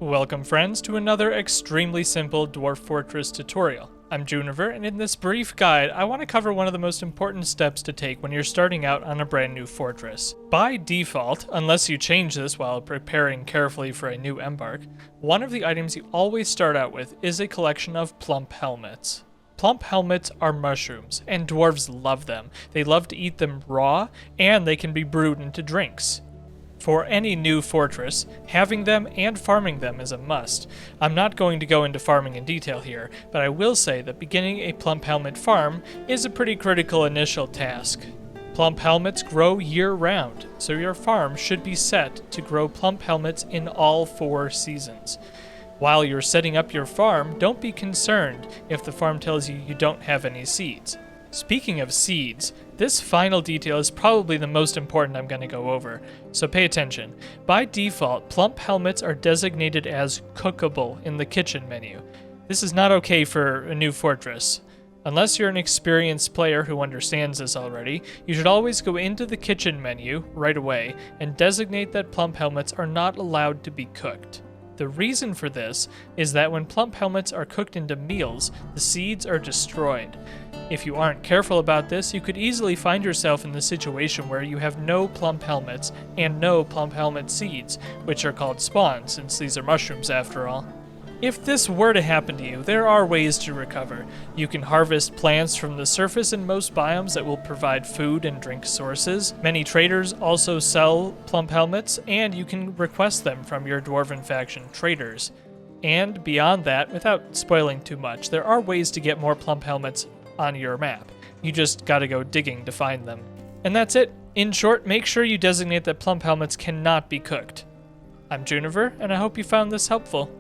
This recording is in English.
Welcome friends to another Extremely Simple Dwarf Fortress tutorial. I'm Juniper, and in this brief guide I want to cover one of the most important steps to take when you're starting out on a brand new fortress. By default, unless you change this while preparing carefully for a new embark, one of the items you always start out with is a collection of plump helmets. Plump helmets are mushrooms, and dwarves love them. They love to eat them raw, and they can be brewed into drinks. For any new fortress, having them and farming them is a must. I'm not going to go into farming in detail here, but I will say that beginning a plump helmet farm is a pretty critical initial task. Plump helmets grow year-round, so your farm should be set to grow plump helmets in all 4 seasons. While you're setting up your farm, don't be concerned if the farm tells you you don't have any seeds. Speaking of seeds, this final detail is probably the most important I'm going to go over, so pay attention. By default, plump helmets are designated as cookable in the kitchen menu. This is not okay for a new fortress. Unless you're an experienced player who understands this already, you should always go into the kitchen menu right away and designate that plump helmets are not allowed to be cooked. The reason for this is that when plump helmets are cooked into meals, the seeds are destroyed. If you aren't careful about this, you could easily find yourself in the situation where you have no plump helmets and no plump helmet seeds, which are called spawns, since these are mushrooms after all. If this were to happen to you, there are ways to recover. You can harvest plants from the surface in most biomes that will provide food and drink sources. Many traders also sell plump helmets, and you can request them from your Dwarven faction traders. And beyond that, without spoiling too much, there are ways to get more plump helmets on your map. You just gotta go digging to find them. And that's it. In short, make sure you designate that plump helmets cannot be cooked. I'm Juniper, and I hope you found this helpful.